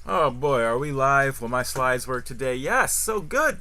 Oh boy, are we live? Will my slides work today? Yes, so good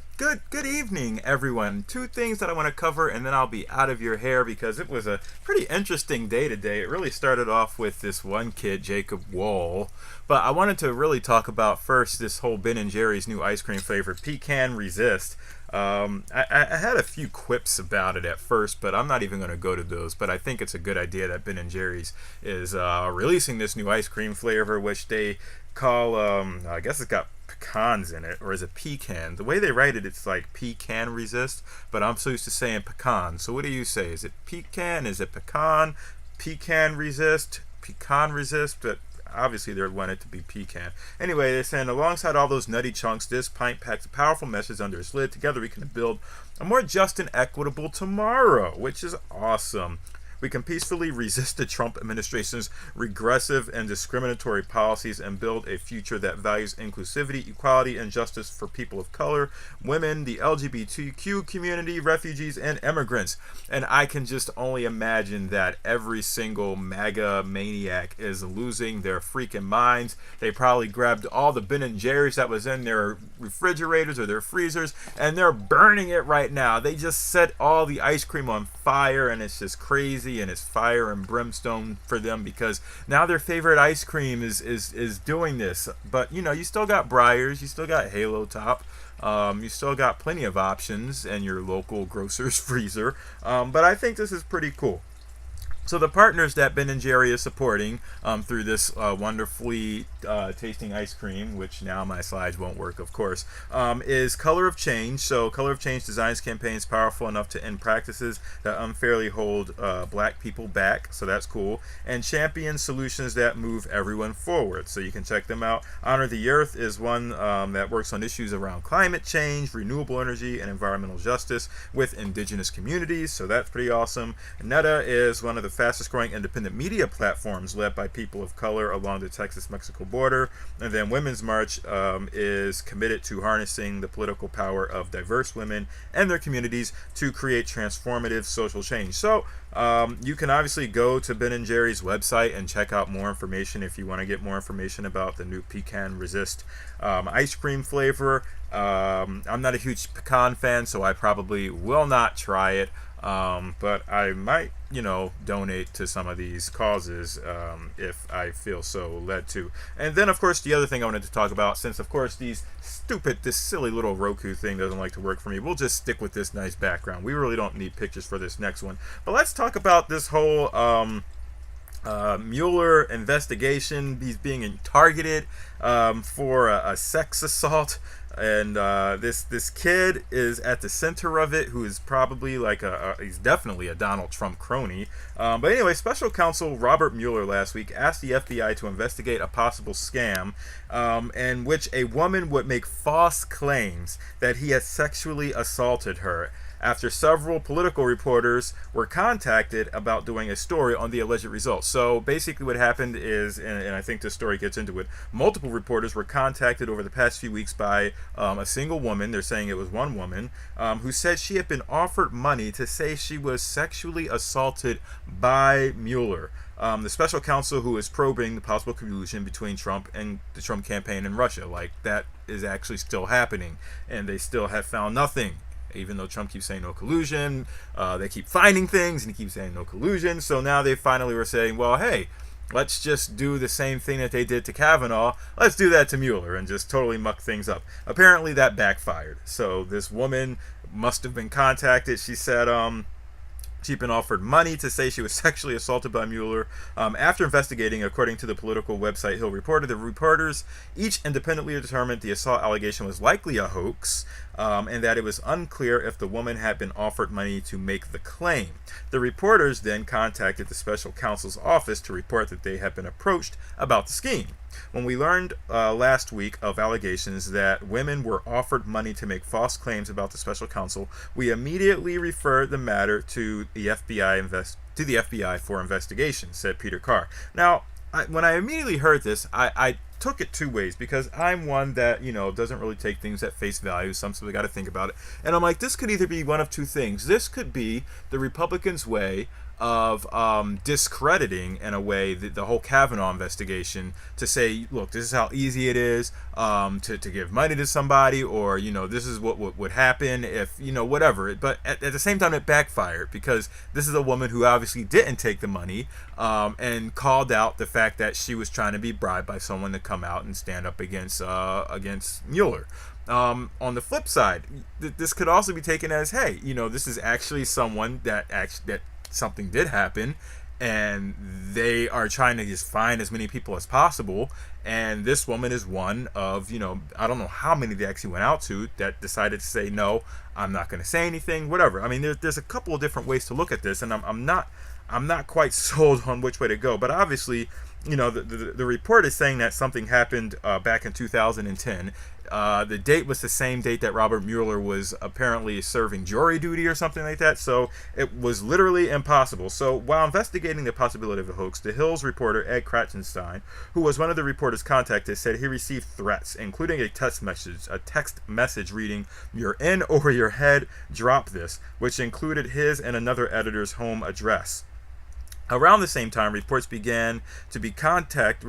evening, everyone. Two things that I want to cover, and then I'll be out of your hair because it was a pretty interesting day today. It really started off with this one kid, Jacob Wall. But I wanted to really talk about first this whole Ben and Jerry's new ice cream flavor, Pecan Resist. I had a few quips about it at first, but I'm not even going to go to those. But I think it's a good idea that Ben and Jerry's is releasing this new ice cream flavor, which they call, I guess it's got pecans in it, or is it pecan? The way they write it, it's like pecan resist, but I'm so used to saying pecan. So what do you say? Is it pecan? Is it pecan? Pecan resist? Pecan resist? But obviously they want it to be pecan. Anyway, they're saying alongside all those nutty chunks, this pint packs a powerful message under its lid. Together we can build a more just and equitable tomorrow, which is awesome. We can peacefully resist the Trump administration's regressive and discriminatory policies and build a future that values inclusivity, equality, and justice for people of color, women, the LGBTQ community, refugees, and immigrants. And I can just only imagine that every single MAGA maniac is losing their freaking minds. They probably grabbed all the Ben & Jerry's that was in their refrigerators or their freezers, and they're burning it right now. They just set all the ice cream on fire, and it's just crazy. And it's fire and brimstone for them because now their favorite ice cream is doing this. But you know, you still got Breyers, you still got Halo Top, you still got plenty of options in your local grocer's freezer. But I think this is pretty cool. So the partners that Ben & Jerry is supporting through this wonderfully tasting ice cream, which now my slides won't work, of course, is Color of Change. So Color of Change designs campaigns powerful enough to end practices that unfairly hold black people back. So that's cool. And champion solutions that move everyone forward. So you can check them out. Honor the Earth is one that works on issues around climate change, renewable energy, and environmental justice with indigenous communities. So that's pretty awesome. Netta is one of the fastest growing independent media platforms led by people of color along the Texas-Mexico border. And then Women's March is committed to harnessing the political power of diverse women and their communities to create transformative social change. So you can obviously go to Ben & Jerry's website and check out more information if you want to get more information about the new Pecan Resist ice cream flavor. I'm not a huge pecan fan, so I probably will not try it. But I might, donate to some of these causes if I feel so led to. And then, of course, the other thing I wanted to talk about, since, of course, this silly little Roku thing doesn't like to work for me, we'll just stick with this nice background. We really don't need pictures for this next one. But let's talk about this whole Mueller investigation. He's being targeted for a sex assault. And this kid is at the center of it, who is probably he's definitely a Donald Trump crony. But anyway, Special Counsel Robert Mueller last week asked the FBI to investigate a possible scam in which a woman would make false claims that he had sexually assaulted her, after several political reporters were contacted about doing a story on the alleged results. So basically what happened is, and I think this story gets into it, multiple reporters were contacted over the past few weeks by a single woman, they're saying it was one woman, who said she had been offered money to say she was sexually assaulted by Mueller. The special counsel who is probing the possible collusion between Trump and the Trump campaign in Russia. Like, that is actually still happening, and they still have found nothing. Even though Trump keeps saying no collusion, they keep finding things and he keeps saying no collusion. So now they finally were saying, well, hey, let's just do the same thing that they did to Kavanaugh. Let's do that to Mueller and just totally muck things up. Apparently that backfired. So this woman must have been contacted. She said she'd been offered money to say she was sexually assaulted by Mueller. After investigating, according to the political website Hill reported, the reporters each independently determined the assault allegation was likely a hoax, and that it was unclear if the woman had been offered money to make the claim. The reporters then contacted the special counsel's office to report that they had been approached about the scheme. When we learned last week of allegations that women were offered money to make false claims about the special counsel, we immediately referred the matter to the FBI for investigation, said Peter Carr. Now, when I immediately heard this, I took it two ways, because I'm one that, doesn't really take things at face value. Sometimes we got to think about it. And I'm like, this could either be one of two things. This could be the Republicans' way of discrediting, in a way, the whole Kavanaugh investigation, to say, look, this is how easy it is to give money to somebody, or, this is what would happen if, whatever. But at the same time, it backfired, because this is a woman who obviously didn't take the money, and called out the fact that she was trying to be bribed by someone to come out and stand up against Mueller. On the flip side, this could also be taken as, hey, this is actually someone that something did happen, and they are trying to just find as many people as possible. And this woman is one of, I don't know how many they actually went out to, that decided to say, no, I'm not going to say anything, whatever. I mean, there's a couple of different ways to look at this, and I'm not quite sold on which way to go. But obviously, the report is saying that something happened back in 2010. The date was the same date that Robert Mueller was apparently serving jury duty or something like that, so it was literally impossible. So while investigating the possibility of a hoax, The Hill's reporter Ed Krachenstein, who was one of the reporters contacted, said he received threats, including a text message reading, "You're in over your head, drop this," which included his and another editor's home address. Around the same time, reporters began to be contacted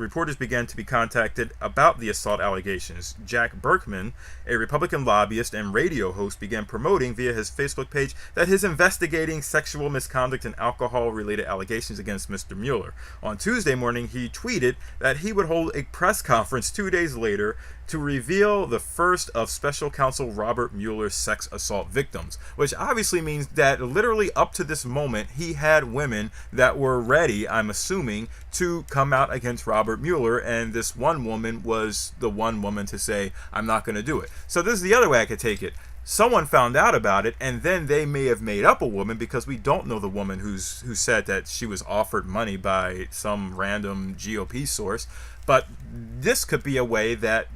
about the assault allegations. Jack Berkman, a Republican lobbyist and radio host, began promoting via his Facebook page that he's investigating sexual misconduct and alcohol-related allegations against Mr. Mueller. On Tuesday morning, he tweeted that he would hold a press conference 2 days later to reveal the first of special counsel Robert Mueller's sex assault victims, which obviously means that literally up to this moment, he had women that were ready, I'm assuming, to come out against Robert Mueller, and this one woman was the one woman to say, I'm not going to do it. So this is the other way I could take it. Someone found out about it, and then they may have made up a woman, because we don't know the woman who said that she was offered money by some random GOP source. But this could be a way that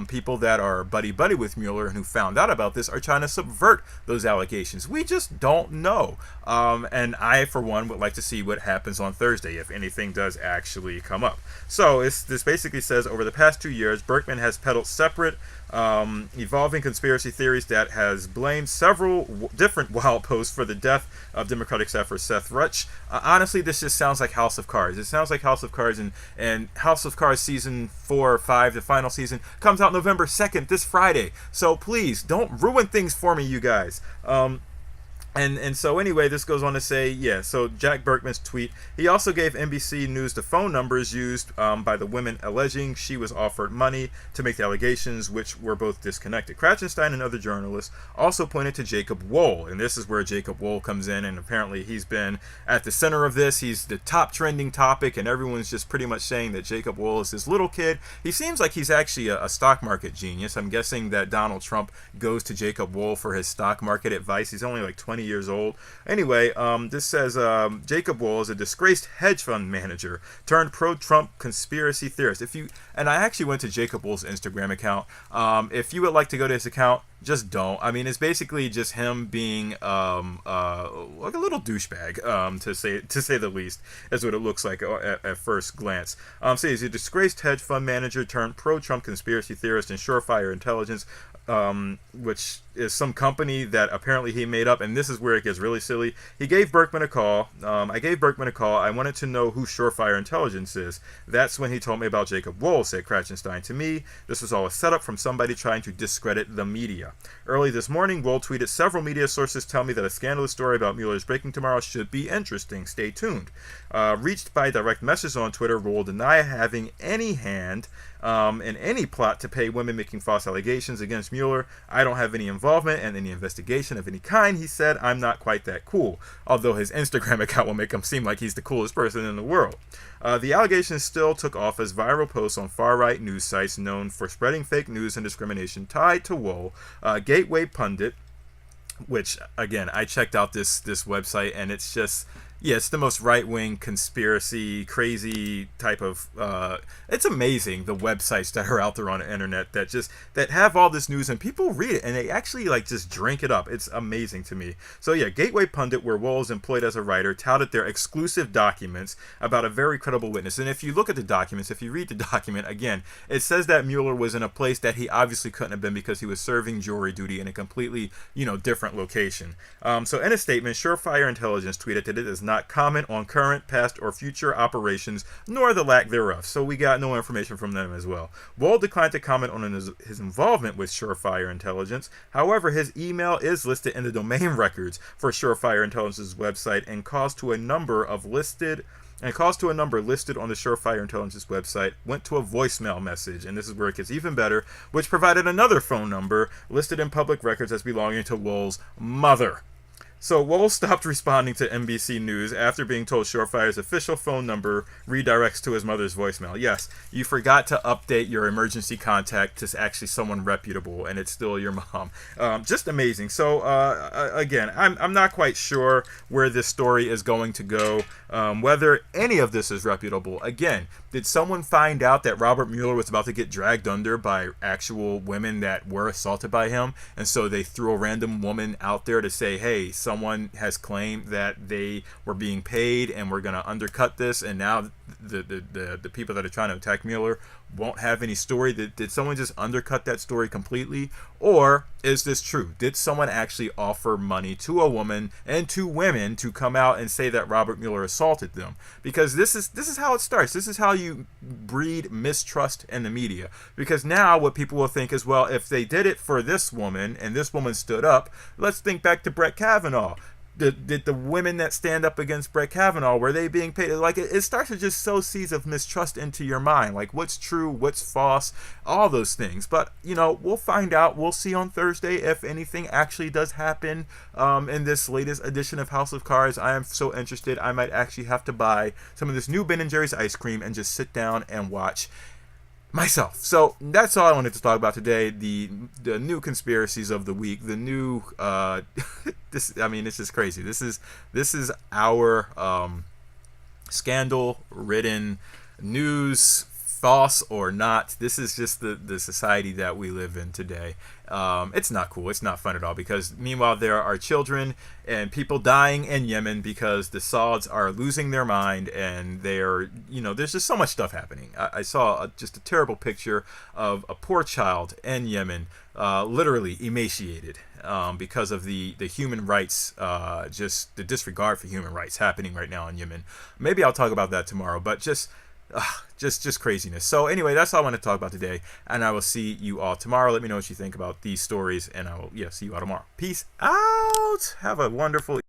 people that are buddy-buddy with Mueller and who found out about this are trying to subvert those allegations. We just don't know. And I, for one, would like to see what happens on Thursday, if anything does actually come up. So this basically says, over the past 2 years, Berkman has peddled separate, evolving conspiracy theories that has blamed several different wild posts for the death of Democratic staffer Seth Rutsch. Honestly, this just sounds like House of Cards. It sounds like House of Cards, and House of Cards season 4 or 5, the final season, comes out November 2nd, this Friday. So please, don't ruin things for me, you guys. And so anyway, this goes on to say, so Jack Berkman's tweet, he also gave NBC News the phone numbers used by the women alleging she was offered money to make the allegations, which were both disconnected. Krachenstein and other journalists also pointed to Jacob Wohl, and this is where Jacob Wohl comes in, and apparently he's been at the center of this. He's the top trending topic, and everyone's just pretty much saying that Jacob Wohl is this little kid. He seems like he's actually a stock market genius. I'm guessing that Donald Trump goes to Jacob Wohl for his stock market advice. He's only like 20 years old. Anyway, this says Jacob Wohl is a disgraced hedge fund manager turned pro-Trump conspiracy theorist. And I actually went to Jacob Wohl's Instagram account. If you would like to go to his account, just don't. I mean, it's basically just him being like a little douchebag, to say the least, is what it looks like at first glance. So he's a disgraced hedge fund manager turned pro-Trump conspiracy theorist and Surefire Intelligence, which is some company that apparently he made up, and this is where it gets really silly. He gave Berkman a call. I gave Berkman a call. I wanted to know who Surefire Intelligence is. That's when he told me about Jacob Wohl, said Krachenstein. To me, this was all a setup from somebody trying to discredit the media. Early this morning, Wohl tweeted, several media sources tell me that a scandalous story about Mueller's breaking tomorrow should be interesting. Stay tuned. Reached by direct message on Twitter, Wohl denied having any hand in any plot to pay women making false allegations against Mueller. I don't have any involvement in any investigation of any kind, he said. I'm not quite that cool, although his Instagram account will make him seem like he's the coolest person in the world. The allegations still took off as viral posts on far-right news sites known for spreading fake news and discrimination tied to Wohl. Gateway Pundit, which, again, I checked out this website, and it's just... it's the most right-wing conspiracy, crazy type of... it's amazing, the websites that are out there on the internet that have all this news, and people read it, and they actually, just drink it up. It's amazing to me. So, Gateway Pundit, where Wohl is employed as a writer, touted their exclusive documents about a very credible witness. And if you look at the documents, if you read the document, again, it says that Mueller was in a place that he obviously couldn't have been because he was serving jury duty in a completely, different location. So, in a statement, Surefire Intelligence tweeted that it is not comment on current, past, or future operations, nor the lack thereof. So we got no information from them as well. Wohl declined to comment on his involvement with Surefire Intelligence. However, his email is listed in the domain records for Surefire Intelligence's website and calls to a number listed on the Surefire Intelligence website went to a voicemail message, and this is where it gets even better, which provided another phone number listed in public records as belonging to Wohl's mother. So Wohl stopped responding to NBC News after being told Surefire's official phone number redirects to his mother's voicemail. Yes, you forgot to update your emergency contact to actually someone reputable, and it's still your mom. Just amazing. So again, I'm not quite sure where this story is going to go, whether any of this is reputable. Again, did someone find out that Robert Mueller was about to get dragged under by actual women that were assaulted by him, and so they threw a random woman out there to say, hey, someone has claimed that they were being paid and we're going to undercut this, and now the people that are trying to attack Mueller won't have any story? Did someone just undercut that story completely? Or is this true? Did someone actually offer money to a woman and to women to come out and say that Robert Mueller assaulted them? Because this is how it starts. This is how you breed mistrust in the media. Because now what people will think is, well, if they did it for this woman and this woman stood up, let's think back to Brett Kavanaugh. Did the women that stand up against Brett Kavanaugh, were they being paid? Like, it starts to just sow seeds of mistrust into your mind. Like, what's true, what's false, all those things. But, we'll find out. We'll see on Thursday if anything actually does happen in this latest edition of House of Cards. I am so interested. I might actually have to buy some of this new Ben & Jerry's ice cream and just sit down and watch myself. So that's all I wanted to talk about today. The new conspiracies of the week. The new it's just crazy. This is our scandal-ridden news, false or not. This is just the society that we live in today. It's not cool. It's not fun at all, because meanwhile there are children and people dying in Yemen because the Sauds are losing their mind, and they're, there's just so much stuff happening. I saw just a terrible picture of a poor child in Yemen, literally emaciated because of the human rights, just the disregard for human rights happening right now in Yemen. Maybe I'll talk about that tomorrow, but just craziness. So anyway, that's all I want to talk about today, and I will see you all tomorrow. Let me know what you think about these stories, and I will see you all tomorrow. Peace out. Have a wonderful